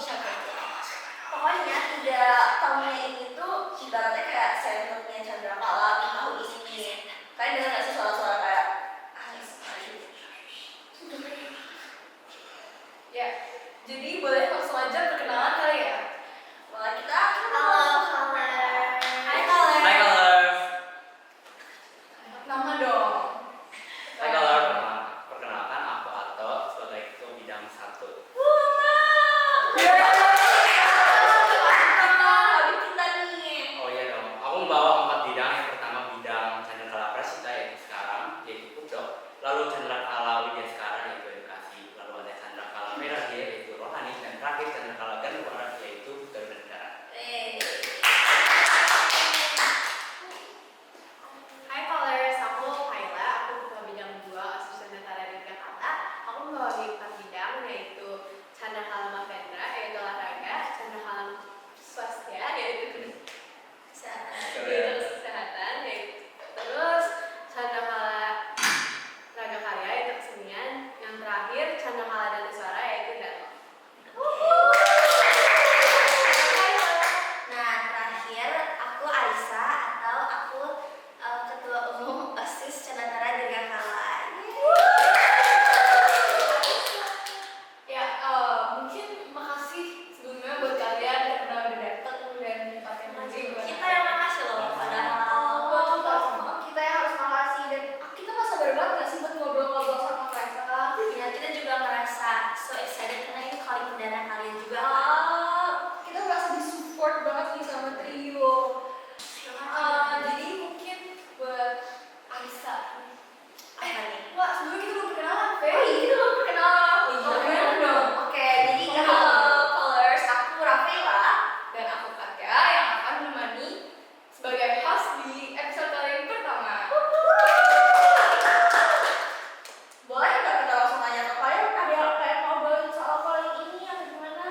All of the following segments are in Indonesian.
Siapa itu? Pokoknya 3 tahunnya ini tuh ibaratnya kayak sendoknya Chandrakala di tahun ini. Kalian dengar nggak sih suara-suara kayak Ya, jadi boleh langsung aja perkenalan kali ya. Wah, kita Halo, Kaler. Hai Kaler. Hai Color. Nama dong. Hai Color. Perkenalkan aku Ato sebagai ketua bidang 1. kita nih. Oh iya dong. Aku membawa 4 bidang. Yang pertama bidang Chandrakala Prasita yaitu sekarang yaitu Pupdok. Lalu Chandrakala Widya sekarang yaitu edukasi. Lalu ada Chandrakala Merah yaitu rohani dan terakhir Chandrakala Garuda yaitu Garuda Negara. Hai Kalers, aku Kayla, aku ketua bidang 2 Asisten Tentara di Jakarta. Aku membawahi 4 bidang yaitu Chandrakala Mavendra yaitu olahraga, Chandrakala Swastia yaitu kesehatan, yaitu terus Chandrakala Raga Karya yaitu kesenian, yang terakhir Chandrakala dan Suara yaitu danau. Nah, terakhir aku Aisyah atau aku ketua umum OSIS Cendatara Dirgakala. Ya, mungkin makasih sebelumnya buat kalian karena udah datang dan nyempetin aja buat Kita yang makasih loh, padahal kita yang harus makasih dan kita nggak sabar banget nggak sih buat ngobrol-ngobrol sama mereka. ya, kita juga ngerasa so excited karena ini kali perdana kalian juga. Kita merasa disupport banget nih sama trio. Jadi mungkin buat Aisyah. Apa nih? Wah, sebelumnya kita belum perkenalan, Fe. Oh iya, kita belum perkenalan. Oh iya, bener dong. Oke, jadi halo followers, aku Rafaela. Dan aku Katya yang akan menemani sebagai host di episode kali yang pertama. Boleh nggak kita langsung nanya ke kalian? Ada yang kayak ngobrolin soal calling ini atau gimana?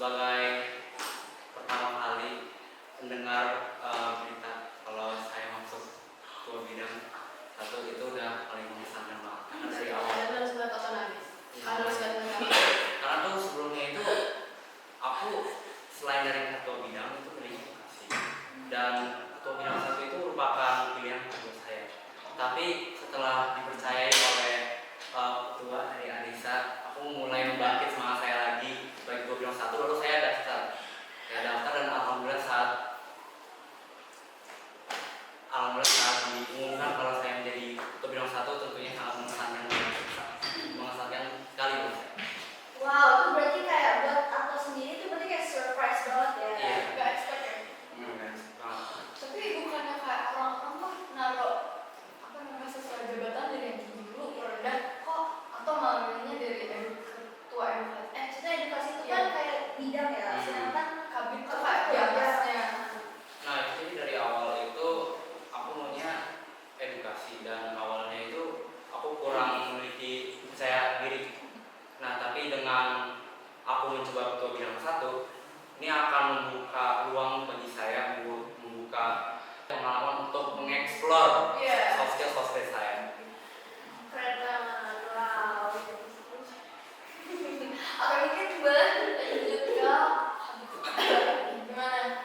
sebagai pertama kali mendengar berita kalau saya masuk ketua bidang satu itu udah paling mengesankan banget karena dari awal. Kalian harus buat foto nangis. Kalian harus buat nangis. Karena tuh sebelumnya itu aku selain dari ketua bidang itu milih edukasi dan ketua bidang satu itu merupakan pilihan buat saya. Tapi setelah dipercayai oleh ketua dari Anissa, aku mulai membangkit semangat saya lagi sebagai ketua bidang satu. Lalu saya daftar dan alhamdulillah saat diumumkan kalau saya menjadi ketua bidang satu tentunya sangat mengesankan sekali buat saya. Wow, itu berarti kayak buat aku sendiri itu berarti kayak surprise banget ya. Iya. Gak expect ya. Tapi bukannya kayak orang-orang tuh naruh apa namanya sesuai jabatan dari yang tinggi dulu rendah kok atau malah milihnya dari ketua edukasi. Maksudnya edukasi itu Iya. kan kayak bidang ya, sedangkan Kabin tuh kayak di atasnya. Nah, jadi dari awal itu aku maunya edukasi dan awalnya itu aku kurang memiliki percaya diri. Nah, tapi dengan aku mencoba ketua bidang satu, ini akan membuka ruang bagi saya membuka pengalaman untuk mengeksplor Iya. soft skill saya. keren banget. Wow. Atau mungkin boleh lanjut ke gimana?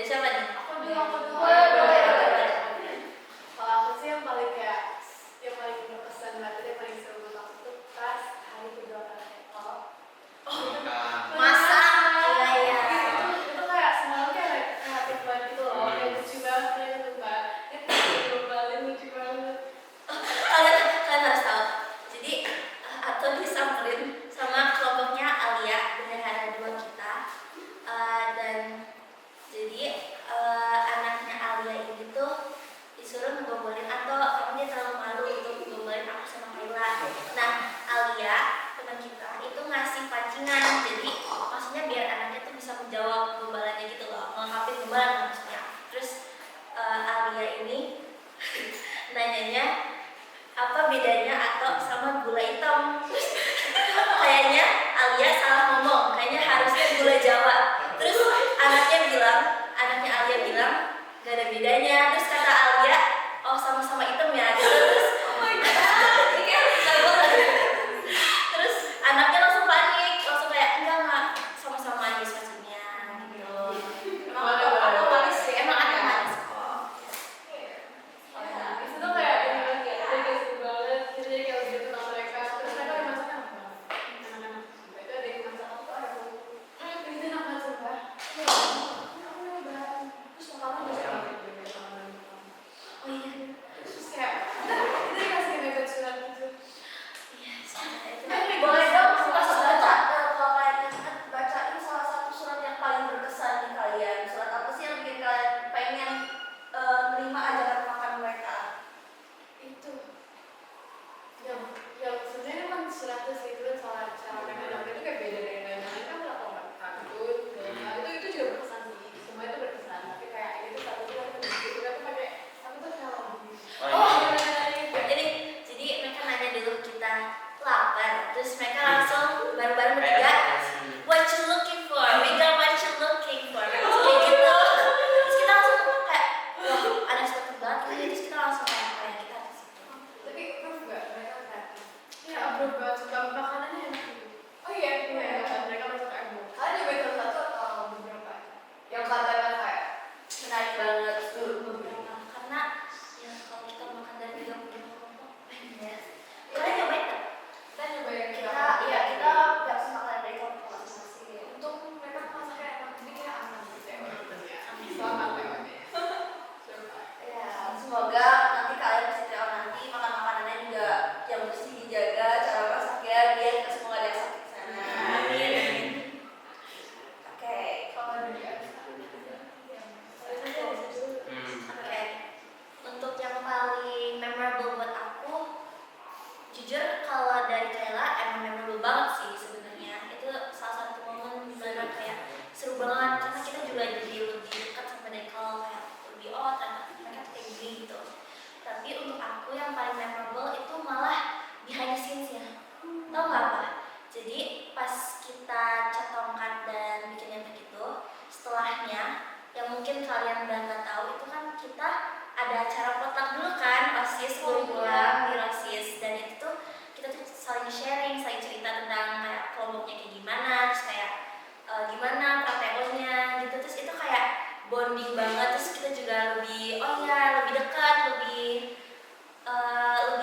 siapa nih? Aku dulu. Boleh. Kalau aku sih yang paling berkesan banget, yang paling seru buat aku tuh pas hari kedua KTO. Masa? Iya. Itu kayak semalam kayak kreatif banget gitu loh, kayak lucu banget, itu gombalin lucu banget. Kalian harus tahu. Jadi atau disamperin sama kelompoknya Alia, benar ada dua kita. Dan jadi anaknya Alia ini tuh disuruh ngegombalin atau karena dia terlalu malu untuk ngegombalin aku sama Kayla. Nah, Alia teman kita itu ngasih pancingan, jadi maksudnya biar anaknya tuh bisa menjawab gombalannya gitu loh, melengkapi gombalan maksudnya. Terus Alia ini nanyanya apa bedanya atau sama gula hitam. Terus kayaknya Alia salah ngomong, kayaknya harusnya gula Jawa. Terus anaknya Alia bilang gak ada bedanya. Terus kata Alia, oh sama-sama hitam ya gitu. Terus terus anaknya langsung panik, langsung kayak enggak sama-sama manis maksudnya gitu. Emang manis sih, emang ada manis kok. Itu tuh kayak ini banget, kayak seru banget, kita jadi kayak lebih kenal mereka. Terus mereka yang masak apa? Anak-anak itu ada yang masak apa? Ada itu enak banget sumpah. Aku nyoba. Terus makannya juga enak gitu. Oh iya. Terus kayak kita dikasih mega surat gitu. Iya, itu. Boleh dong pas baca kalau kalian ingat bacain salah satu surat yang paling berkesan di kalian. Surat apa sih yang bikin kalian pengen menerima ajaran makan mereka? Itu yang sebenarnya kan suratnya sih itu kan soal cara mereka nyampaikan itu kayak beda dari yang lain kan kalau takut itu juga berkesan sih, semua itu berkesan, tapi kayak ini tuh satu tuh aku pakai aku tuh kalau Jadi mereka nanya dulu kita lapar, terus mereka langsung baru-baru bertiga, what you looking for? Mega what you looking for? Kayak gitu. Terus kita langsung kayak, wah unexpected banget ini. Terus kita langsung kayak kita di situ. tapi proof gak mereka kreatif ya, proof banget suka makanannya enak gitu. Oh iya, Mereka masak emo. kalian juga salah satu atau beberapa yang katanya kayak Menarik banget tuh beberapa karena ya kalau kita makan dari 30 kelompok banyak. Kalian nyobain nggak? kita nyoba yang Kita nggak semua kalian dari kelompok masing-masing. untuk mereka masaknya enak jadi kayak aman gitu ya. Selamat lewatnya. Ya, semoga nanti kalian bisa tahu nanti makan makanannya juga yang bersih dijaga, cara masaknya biar kita semua ada yang sakit di sana. Amin. Oke. Kalau di Oke. Untuk yang paling memorable buat aku, jujur kalau dari Kayla emang memorable banget sih sebenarnya. Itu salah satu momen dimana kayak seru banget karena kita juga jadi lebih dekat sama Dekel, kayak lebih ternyata mereka tuh kayak gini gitu. Tapi untuk aku yang paling memorable itu malah behind the scenes ya. Tau nggak apa? Jadi pas kita cat tongkat dan bikin yang begitu, setelahnya yang mungkin kalian udah nggak tahu itu kan kita ada acara potluck dulu kan, OSIS sebelum pulang di OSIS, dan itu tuh kita tuh saling sharing, saling cerita tentang kayak kelompoknya kayak gimana, terus kayak gimana KTO-nya gitu. Terus itu kayak bonding banget, terus kita juga lebih lebih dekat, lebih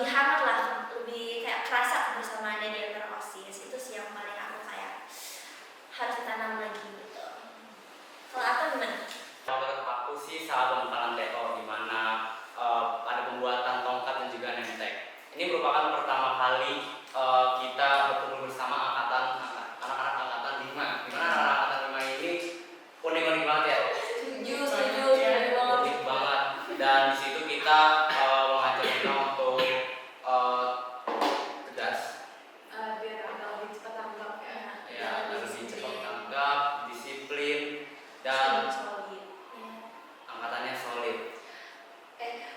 hangat lah, lebih kayak kerasa kebersamaannya di antara OSIS. Itu sih yang paling aku kayak harus ditanam lagi gitu. Kalau aku gimana? Menurut aku sih saat pembekalan TO di mana ada pembuatan tongkat dan juga name tag. Ini merupakan pertama kali kita bertemu bersama anak-anak angkatan 5. Di mana anak-anak angkatan 5 ini unik-unik banget ya. Setuju Unik banget. Dan di situ kita mengajak mereka untuk tegas, Biar agak lebih cepat tanggap ya. ya, lebih cepat tanggap, disiplin, dan angkatannya solid.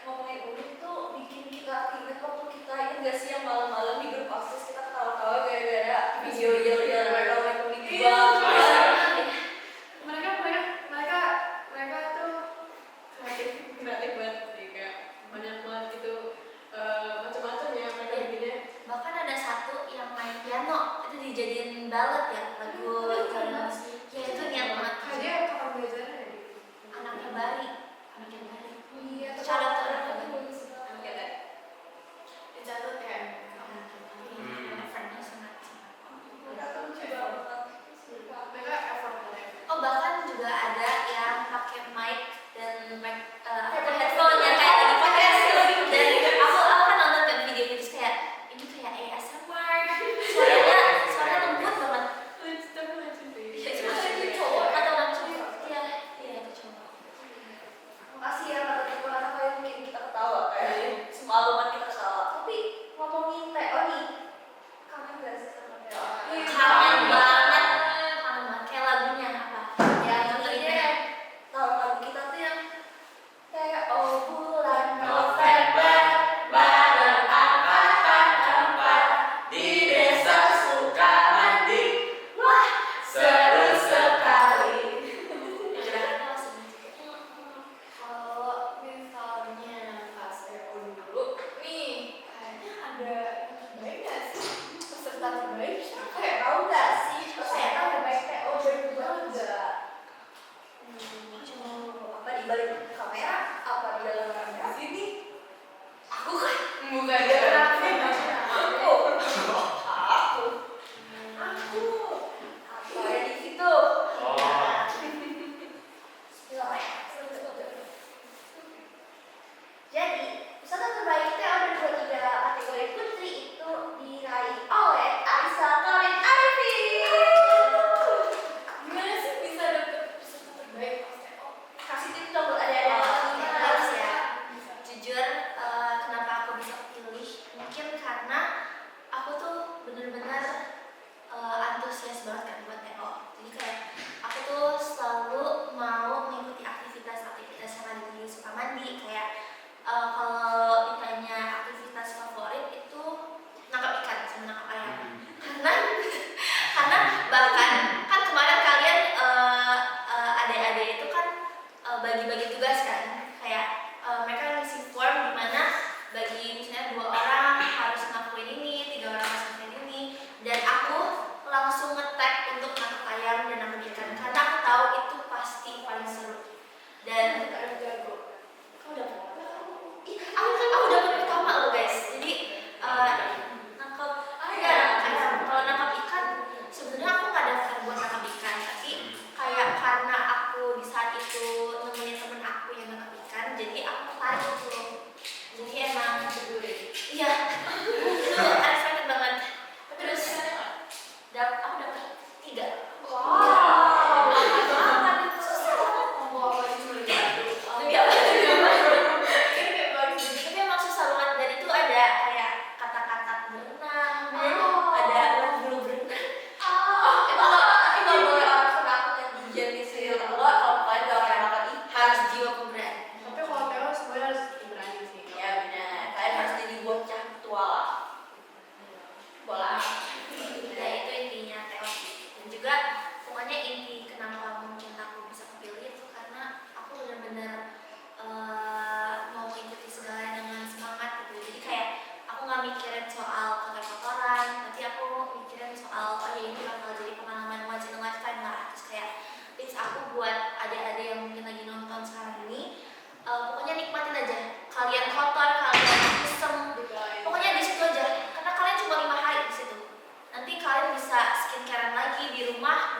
Ngomongin unik tuh bikin kita ingat waktu kita ingat gak sih yang malam-malam di grup OSIS kita ketawa-tawa gara-gara video yel-yel mereka main unik banget. Mereka tuh kreatif banget sih, kayak banyak banget gitu macam-macam ya mereka bikinnya. Bahkan ada satu yang main piano itu dijadiin ballad ya, lagu ya itu niat banget. Dia kapan belajarnya ya? Anaknya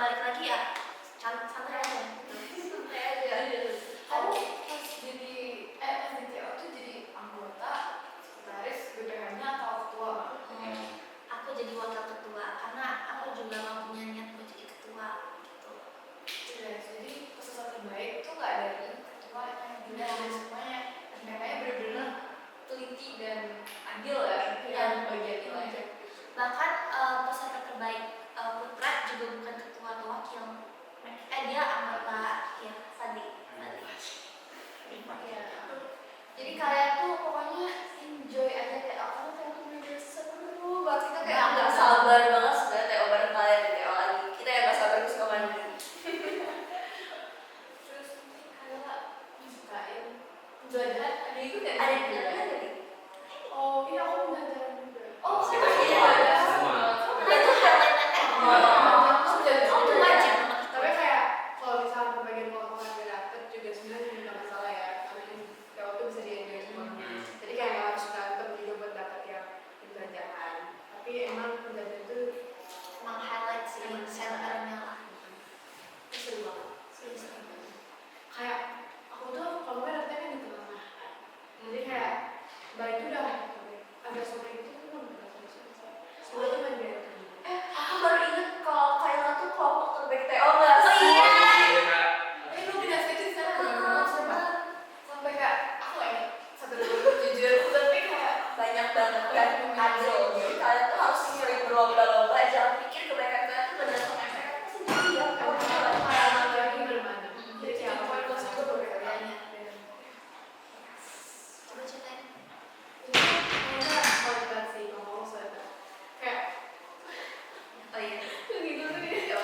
balik lagi ya santai aja gitu. Santai aja. Kamu pas jadi pas di TO tuh jadi anggota, sekretaris, BPH-nya atau ketua? Aku jadi wakil ketua karena aku juga nggak punya niat buat jadi ketua gitu. Ya, jadi peserta terbaik itu nggak dari ketuanya, juga dari semuanya. Dan temanya benar-benar teliti dan adil ya, yang bagian nilainya. Bahkan peserta terbaik putra juga bukan ketua atau wakil. Dia anggota ya Fadli. Ya. Jadi kalian tuh pokoknya enjoy aja kayak aku tuh bener-bener seru banget, kita kayak Nggak sabar banget sebenarnya TO bareng kalian di TO lagi. Kita yang nggak sabar terus kemana? terus kayak disukain belajar, ada ikut nggak? Ada yang bilang tadi. Oh iya, aku belajar juga. Oh Kita iya, semua, ada semua. Nah itu highlight Aku belajar itu juga. wajib banget. Tapi kayak kalau misalnya pembagian kelompok yang gak dapet juga sebenarnya juga gak masalah ya, karena TO itu bisa di-enjoy semua. Jadi kayak gak harus berantem juga buat dapet yang pembelajaran. Tapi emang pembelajaran itu Emang highlight sih centernya lah. seru banget. Serius. Kayak aku tuh kalau gue dapetnya kan di tengah. Jadi kayak baik itu udah agak sore gitu kan udah selesai. Semua tuh main biar Aku baru inget kalau Kayla tuh kelompok terbaik TO nggak sih? Oh iya, Kak. Ini lu pindah sketch di sana bener-bener sumpah. Sampai kayak aku nggak ingat satu dulu jujur, tapi kayak Banyak banget kan adil. Jadi kalian tuh harus sering berlomba-lomba. Jangan pikir kebaikan kalian tuh berdasarkan mereka tuh sendiri ya. Kalau kita kayak kayak lagi bermana. jadi kayak poin plus itu berbedanya. coba ceritain. Kayaknya paling berat sih ngomong soal kayak Oh iya. gitu tuh dia.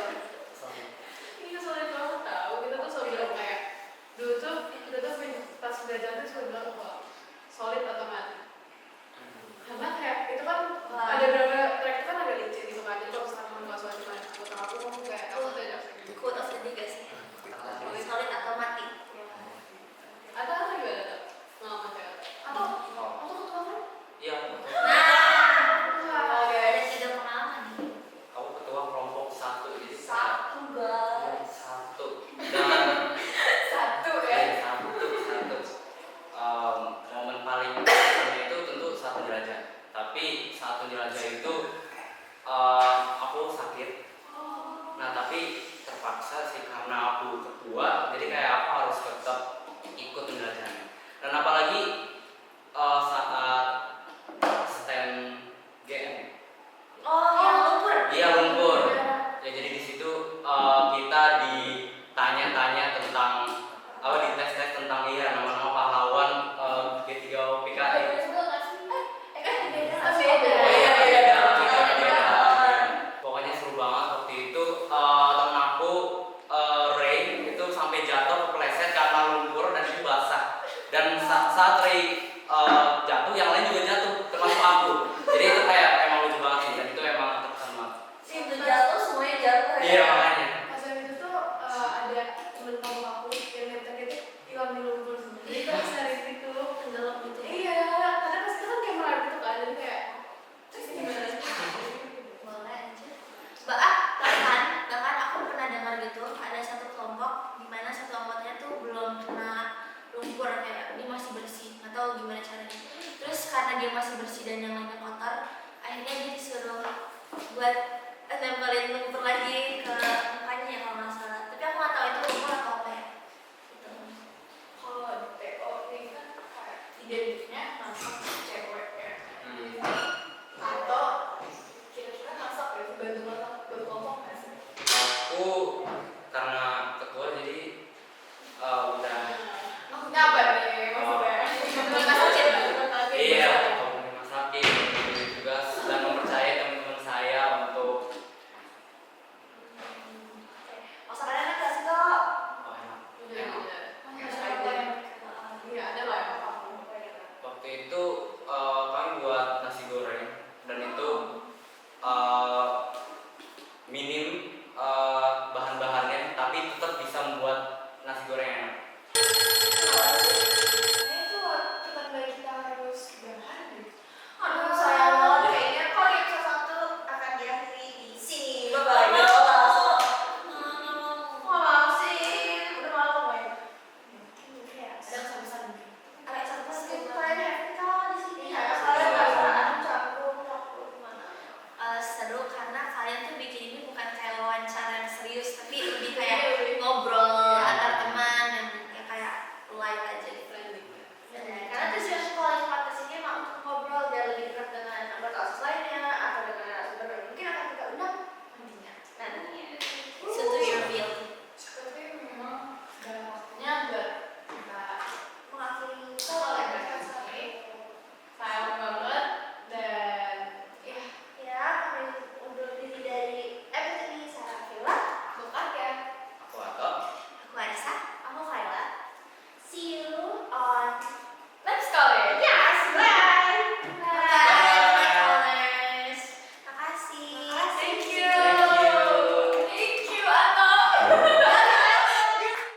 Ini sulit banget tau, kita tuh selalu bilang kayak dulu tuh kita tuh pas belajar tuh selalu bilang bahwa solid atau mati. Karena kayak itu kan ada beberapa track itu kan agak licin gitu kan, jadi kalau misalkan mau nggak solid mati, kalau aku kayak aku tuh aja Quote of the day gak sih? Solid atau mati? ada gimana tuh pengalaman kayak Atau ketua kan? Iya, betul. Nah, Oke. ada 3 pengalaman nih. Aku ketua kelompok 1 jadi Satu guys. 1 dan Satu ya. satu. Momen paling berkesan itu tentu saat penjelajahan. Tapi saat penjelajahan itu aku sakit. Nah tapi terpaksa sih karena aku ketua, jadi kayak aku harus tetap ikut penjelajahannya. Dan apalagi saat stand GM, Oh, yang lumpur. dia lumpur. Ya jadi di situ kita ditanya-tanya tentang apa, dites-tes tentang nama-nama pahlawan G3 PKI. Pokoknya seru banget waktu itu. Temen aku Ray itu sampai jatuh kepleset karena lumpur dan itu basah. Dan saat Ray jatuh, yang lain juga jatuh termasuk aku. Jadi itu kayak emang lucu banget sih, dan itu emang terkesan banget. Itu jatuh semuanya jatuh ya. Iya makanya. pas yang itu tuh ada temen kamu aku yang nyetek itu hilang di lumpur semua. Jadi pas dari situ Tenggelam gitu. iya, karena pas itu kan kayak melar gitu kan, jadi kayak terus gimana? Boleh aja. Bahkan aku pernah dengar gitu ada satu kelompok di mana satu anggotanya tuh belum kena lumpur, kayak dia masih bersih, nggak tahu gimana caranya. Terus karena dia masih bersih dan yang lainnya kotor, akhirnya dia disuruh buat nempelin lumpur lagi ke mukanya ya kalau nggak salah. Tapi aku nggak tahu itu lumpur atau apa ya. Gitu. Kalau di TO ini kan kayak identiknya masak cewek ya. Atau kira-kira masak ya, bantu masak buat kelompok nggak sih? Aku karena ketua jadi udah Maksudnya apa nih? Maksudnya Masakin. iya masakin juga dan mempercayai teman-teman saya untuk Masakannya enak nggak sih kok? enak. Udah udah. Iya ada lah yang apa? Waktu itu kami buat nasi goreng dan itu minim